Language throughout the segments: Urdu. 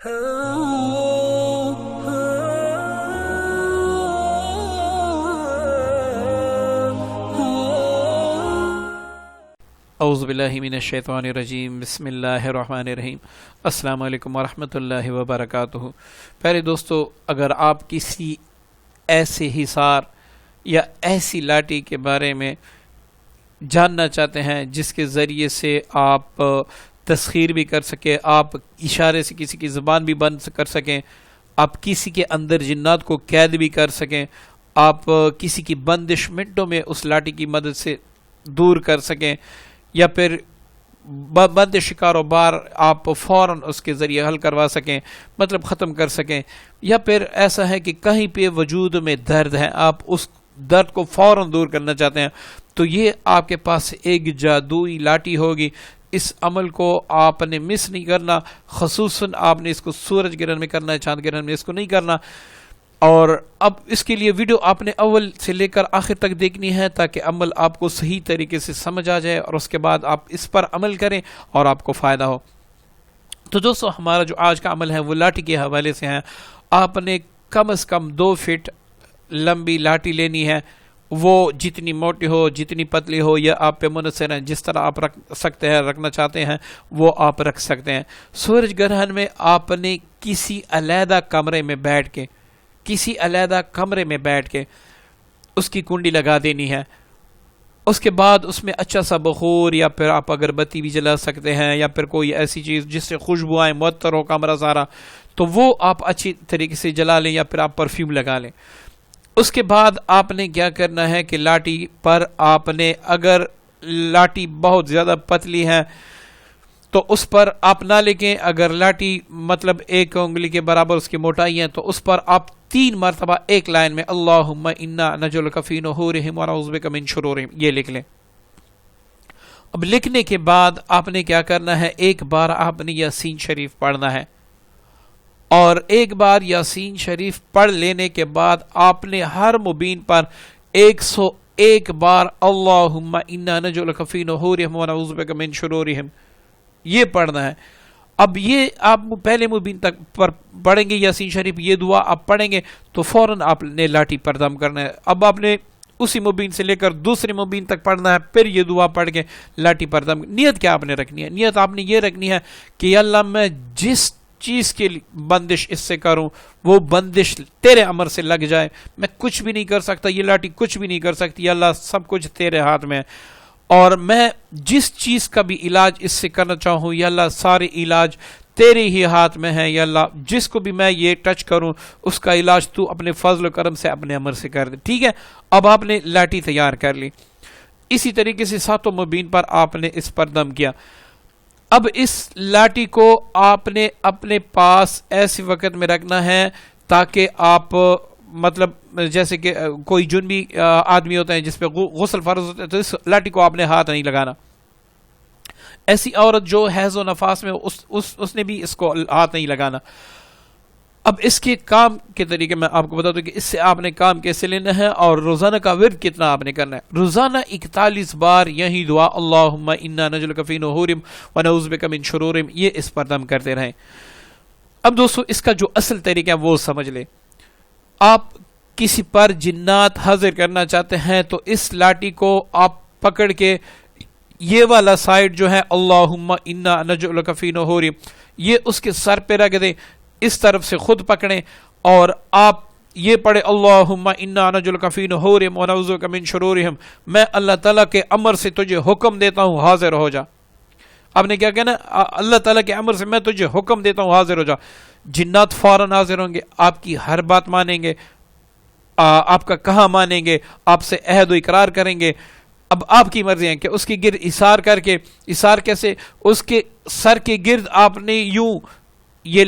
اعوذ باللہ من الشیطان الرجیم، بسم اللہ الرحمن الرحیم۔ السلام علیکم ورحمۃ اللہ وبرکاتہ۔ پیارے دوستو، اگر آپ کسی ایسے حصار یا ایسی لاٹھی کے بارے میں جاننا چاہتے ہیں جس کے ذریعے سے آپ تسخیر بھی کر سکیں، آپ اشارے سے کسی کی زبان بھی بند کر سکیں، آپ کسی کے اندر جنات کو قید بھی کر سکیں، آپ کسی کی بندش منٹوں میں اس لاٹھی کی مدد سے دور کر سکیں، یا پھر بندش کاروبار آپ فوراً اس کے ذریعے حل کروا سکیں، مطلب ختم کر سکیں، یا پھر ایسا ہے کہ کہیں پہ وجود میں درد ہے، آپ اس درد کو فوراً دور کرنا چاہتے ہیں، تو یہ آپ کے پاس ایک جادوئی لاٹھی ہوگی۔ اس عمل کو آپ نے مس نہیں کرنا، خصوصاً آپ نے اس کو سورج گرہن میں کرنا ہے، چاند گرہن میں اس کو نہیں کرنا۔ اور اب اس کے لیے ویڈیو آپ نے اول سے لے کر آخر تک دیکھنی ہے تاکہ عمل آپ کو صحیح طریقے سے سمجھ آ جائے اور اس کے بعد آپ اس پر عمل کریں اور آپ کو فائدہ ہو۔ تو دوستو، ہمارا جو آج کا عمل ہے وہ لاٹھی کے حوالے سے ہے۔ آپ نے کم از کم 2 فٹ لمبی لاٹھی لینی ہے، وہ جتنی موٹی ہو، جتنی پتلی ہو، یا آپ پہ منحصر ہے، جس طرح آپ رکھ سکتے ہیں، رکھنا چاہتے ہیں وہ آپ رکھ سکتے ہیں۔ سورج گرہن میں آپ نے کسی علیحدہ کمرے میں بیٹھ کے اس کی کنڈی لگا دینی ہے۔ اس کے بعد اس میں اچھا سا بخور، یا پھر آپ اگر بتی بھی جلا سکتے ہیں، یا پھر کوئی ایسی چیز جس سے خوشبو آئے، معطر ہو کمرہ سارا، تو وہ آپ اچھی طریقے سے جلا لیں، یا پھر آپ پرفیوم لگا لیں۔ اس کے بعد آپ نے کیا کرنا ہے کہ لاٹھی پر آپ نے، اگر لاٹھی بہت زیادہ پتلی ہے تو اس پر آپ نہ لکھیں، اگر لاٹھی مطلب 1 انگلی کے برابر اس کی موٹائی ہے تو اس پر آپ 3 مرتبہ ایک لائن میں اللہم انا نجعلک فی نحورہم ونعوذ بک من شرورہم یہ لکھ لیں۔ اب لکھنے کے بعد آپ نے کیا کرنا ہے، ایک بار آپ نے یاسین شریف پڑھنا ہے، اور ایک بار یاسین شریف پڑھ لینے کے بعد آپ نے ہر مبین پر 101 بار اللہم انا نجعلک فی نحورہم ونعوذ بک من شرورہم یہ پڑھنا ہے۔ اب یہ آپ پہلے مبین تک پر پڑھیں گے یاسین شریف، یہ دعا آپ پڑھیں گے تو فوراً آپ نے لاٹھی پر دم کرنا ہے۔ اب آپ نے اسی مبین سے لے کر دوسری مبین تک پڑھنا ہے، پھر یہ دعا پڑھ کے لاٹھی پر دم۔ نیت کیا آپ نے رکھنی ہے؟ نیت آپ نے یہ رکھنی ہے کہ یا اللہ، میں جس چیز کی بندش اس سے کروں وہ بندش تیرے امر سے لگ جائے، میں کچھ بھی نہیں کر سکتا، یہ لاٹھی کچھ بھی نہیں کر سکتی، یا اللہ سب کچھ تیرے ہاتھ میں ہے، اور میں جس چیز کا بھی علاج اس سے کرنا چاہوں یا اللہ سارے علاج تیرے ہی ہاتھ میں ہے، یا اللہ جس کو بھی میں یہ ٹچ کروں اس کا علاج تو اپنے فضل و کرم سے اپنے امر سے کر دے۔ ٹھیک ہے، اب آپ نے لاٹھی تیار کر لی، اسی طریقے سے 7 مبین پر آپ نے اس پر دم کیا۔ اب اس لاٹھی کو آپ نے اپنے پاس ایسے وقت میں رکھنا ہے تاکہ آپ مطلب جیسے کہ کوئی جنبی آدمی ہوتا ہے جس پہ غسل فرض ہوتا ہے تو اس لاٹھی کو آپ نے ہاتھ نہیں لگانا۔ ایسی عورت جو حیض و نفاس میں اس نے بھی اس کو ہاتھ نہیں لگانا۔ اب اس کے کام کے طریقے میں آپ کو بتا دوں کہ اس سے آپ نے کام کیسے لینا ہے اور روزانہ کا ورد کتنا آپ نے کرنا ہے۔ روزانہ 41 بار یہی دعا اللہم انا نجعلک فی نحورہم ونعوذ بک من شرورہم یہ اس پر دم کرتے رہیں۔ اب دوستو، اس کا جو اصل طریقہ ہے وہ سمجھ لیں۔ آپ کسی پر جنات حاضر کرنا چاہتے ہیں تو اس لاٹھی کو آپ پکڑ کے یہ والا سائڈ جو ہے اللہم انا نجعلک فی نحورہم یہ اس کے سر پہ رکھ دیں، اس طرف سے خود پکڑیں اور آپ یہ پڑھیں اللہم انا نجعلک فی نحورہم ونعوذ بک من شرورہم، میں اللہ تعالیٰ کے امر سے تجھے حکم دیتا ہوں حاضر ہو جا۔ آپ نے کیا کہنا؟ اللہ تعالیٰ کے امر سے میں تجھے حکم دیتا ہوں حاضر ہو جا۔ جنات فوراً حاضر ہوں گے، آپ کی ہر بات مانیں گے، آپ کا کہاں مانیں گے، آپ سے عہد و اقرار کریں گے۔ اب آپ کی مرضی ہے کہ اس کے گرد اثار کر کے، اثار کیسے؟ اس کے سر کے گرد آپ نے یوں یہ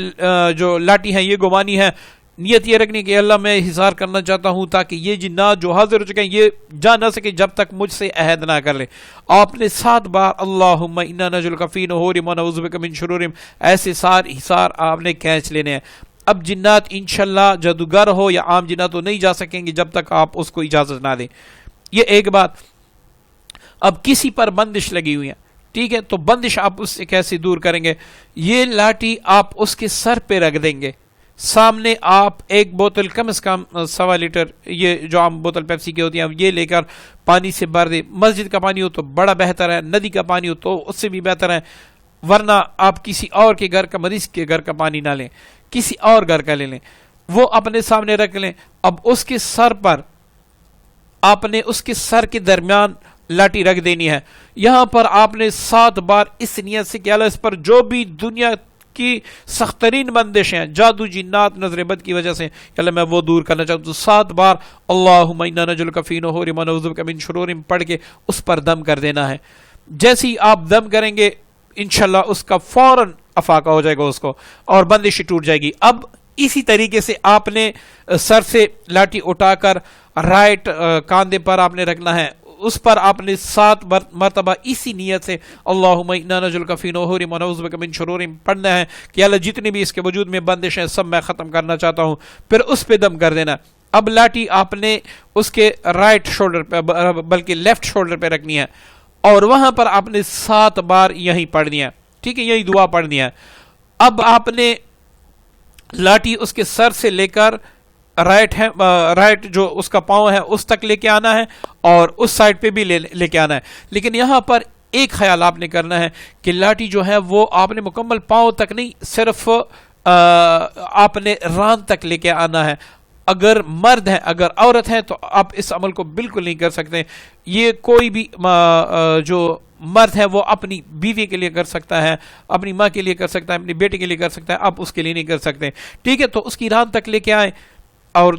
جو لاٹھی ہے یہ گھمانی ہے، نیت یہ رکھنی کہ اللہ میں حصار کرنا چاہتا ہوں تاکہ یہ جنات جو حاضر ہو چکے ہیں یہ جا نہ سکے جب تک مجھ سے عہد نہ کر لے۔ آپ نے 7 بار اللہم انا نجعلک فی نحورہم ونعوذ بک من شرورہم ایسے سارے حصار آپ نے کھینچ لینے ہیں۔ اب جنات انشاءاللہ جادوگر ہو یا عام جنات تو نہیں جا سکیں گے جب تک آپ اس کو اجازت نہ دیں۔ یہ ایک بات۔ اب کسی پر بندش لگی ہوئی ہے، ٹھیک ہے، تو بندش آپ اس سے کیسے دور کریں گے؟ یہ لاٹھی آپ اس کے سر پہ رکھ دیں گے، سامنے آپ ایک بوتل کم از کم 1.25 لیٹر، یہ جو عام بوتل پیپسی کی ہوتی ہے، یہ لے کر پانی سے بھر دیں. مسجد کا پانی ہو تو بڑا بہتر ہے، ندی کا پانی ہو تو اس سے بھی بہتر ہے، ورنہ آپ کسی اور کے گھر کا، مریض کے گھر کا پانی نہ لیں، کسی اور گھر کا لے لیں، وہ اپنے سامنے رکھ لیں. اب اس کے سر پر آپ نے اس کے سر کے درمیان لاٹھی رکھ دینی ہے. یہاں پر آپ نے 7 بار اس نیت سے کہ اللہ اس پر جو بھی دنیا کی سخت ترین بندش ہیں، جادو، جنات، نظر بد کی وجہ سے، کہ اللہ میں وہ دور کرنا چاہتا ہوں، تو 7 بار اللہم انا نجعلک فی نحورہم ونعوذ بک من شرورہم پڑھ کے اس پر دم کر دینا ہے. جیسے ہی آپ دم کریں گے انشاءاللہ اس کا فوراً افاقہ ہو جائے گا اس کو، اور بندش ٹوٹ جائے گی. اب اسی طریقے سے آپ نے سر سے لاٹھی اٹھا کر رائٹ کاندھے پر آپ نے رکھنا ہے، اس پر آپ نے 7 مرتبہ اسی نیت سے اللہم انا نجعلک فی نحورہم ونعوذ بک من شرورہم پڑھنا ہے کہ اللہ جتنی بھی اس کے وجود میں بندش ہیں سب میں ختم کرنا چاہتا ہوں، پھر اس پہ دم کر دینا. اب لاٹھی آپ نے اس کے رائٹ شولڈر پہ بلکہ لیفٹ شولڈر پہ رکھنی ہے، اور وہاں پر آپ نے 7 بار یہی پڑھنی ہے، ٹھیک ہے، یہی دعا پڑھنی ہے. اب آپ نے لاٹھی اس کے سر سے لے کر رائٹ جو اس کا پاؤں ہے اس تک لے کے آنا ہے، اور اس سائڈ پہ بھی لے کے آنا ہے. لیکن یہاں پر ایک خیال آپ نے کرنا ہے کہ لاٹھی جو ہے وہ آپ نے مکمل پاؤں تک نہیں، صرف آپ نے ران تک لے کے آنا ہے. اگر مرد ہے، اگر عورت ہے تو آپ اس عمل کو بالکل نہیں کر سکتے. یہ کوئی بھی جو مرد ہے وہ اپنی بیوی کے لیے کر سکتا ہے، اپنی ماں کے لیے کر سکتا ہے، اپنی بیٹے کے لیے کر سکتا ہے، آپ اس کے لیے نہیں کر سکتے. ٹھیک ہے، تو اس کی ران تک لے کے آئے اور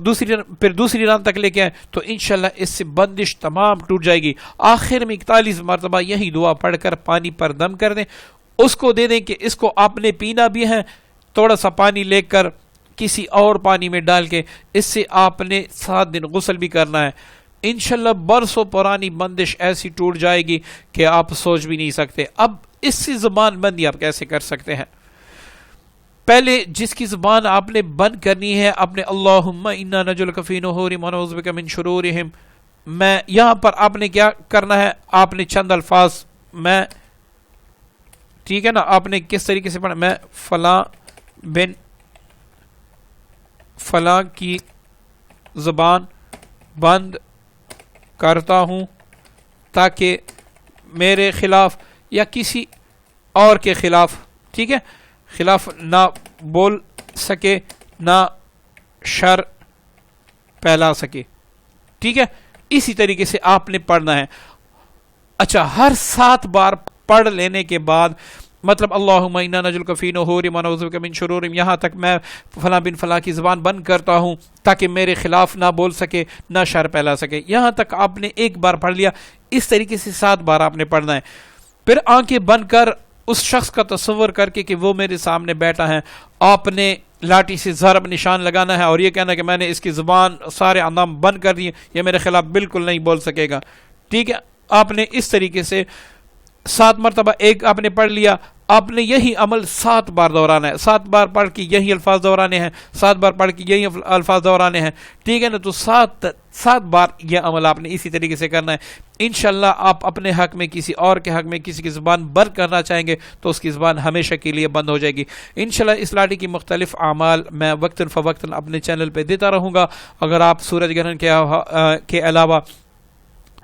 پھر دوسری ران تک لے کے آئے تو انشاءاللہ اس سے بندش تمام ٹوٹ جائے گی. آخر میں 41 مرتبہ یہی دعا پڑھ کر پانی پر دم کر دیں، اس کو دے دیں کہ اس کو آپ نے پینا بھی ہے. تھوڑا سا پانی لے کر کسی اور پانی میں ڈال کے اس سے آپ نے 7 دن غسل بھی کرنا ہے. انشاءاللہ برسوں پرانی بندش ایسی ٹوٹ جائے گی کہ آپ سوچ بھی نہیں سکتے. اب اس سے زبان بندی آپ کیسے کر سکتے ہیں؟ پہلے جس کی زبان آپ نے بند کرنی ہے، اپنے اللہم انا نجعلک فی نحورہم ونعوذ بک من شرورہم، میں یہاں پر آپ نے کیا کرنا ہے، آپ نے چند الفاظ، میں ٹھیک ہے نا، آپ نے کس طریقے سے پڑھنا، میں فلاں بن فلاں کی زبان بند کرتا ہوں تاکہ میرے خلاف یا کسی اور کے خلاف، ٹھیک ہے، خلاف نہ بول سکے، نہ شر پھیلا سکے. ٹھیک ہے، اسی طریقے سے آپ نے پڑھنا ہے. اچھا، ہر 7 بار پڑھ لینے کے بعد مطلب اللہم انا نجعلک فی نحورہم ونعوذ بک من شرورہم، یہاں تک میں فلاں بن فلاں کی زبان بند کرتا ہوں تاکہ میرے خلاف نہ بول سکے، نہ شر پھیلا سکے، یہاں تک آپ نے ایک بار پڑھ لیا. اس طریقے سے 7 بار آپ نے پڑھنا ہے. پھر آنکھیں بند کر اس شخص کا تصور کر کے کہ وہ میرے سامنے بیٹھا ہے، آپ نے لاٹھی سے ضرب نشان لگانا ہے اور یہ کہنا کہ میں نے اس کی زبان سارے اندام بند کر دیے، یہ میرے خلاف بالکل نہیں بول سکے گا. ٹھیک ہے، آپ نے اس طریقے سے 7 مرتبہ ایک آپ نے پڑھ لیا. آپ نے یہی عمل 7 بار دہرانا ہے، 7 بار پڑھ کے یہی الفاظ دہرانے ہیں، 7 بار پڑھ کے یہی الفاظ دہرانے ہیں. ٹھیک ہے نا، تو 7 بار یہ عمل آپ نے اسی طریقے سے کرنا ہے. انشاءاللہ آپ اپنے حق میں، کسی اور کے حق میں کسی کی زبان بند کرنا چاہیں گے تو اس کی زبان ہمیشہ کے لیے بند ہو جائے گی. انشاءاللہ اس لاٹھی کی مختلف اعمال میں وقتاً فوقتاً اپنے چینل پہ دیتا رہوں گا. اگر آپ سورج گرہن کے علاوہ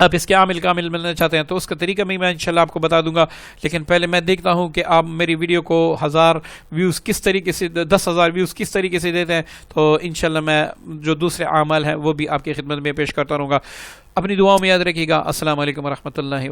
آپ اس کے عامل کامل ملنا چاہتے ہیں تو اس کا طریقہ میں انشاءاللہ آپ کو بتا دوں گا. لیکن پہلے میں دیکھتا ہوں کہ آپ میری ویڈیو کو 1000 ویوز کس طریقے سے، 10,000 ویوز کس طریقے سے دیتے ہیں، تو انشاءاللہ میں جو دوسرے اعمال ہیں وہ بھی آپ کی خدمت میں پیش کرتا رہوں گا. اپنی دعاؤں میں یاد رکھیے گا. السلام علیکم ورحمۃ اللہ.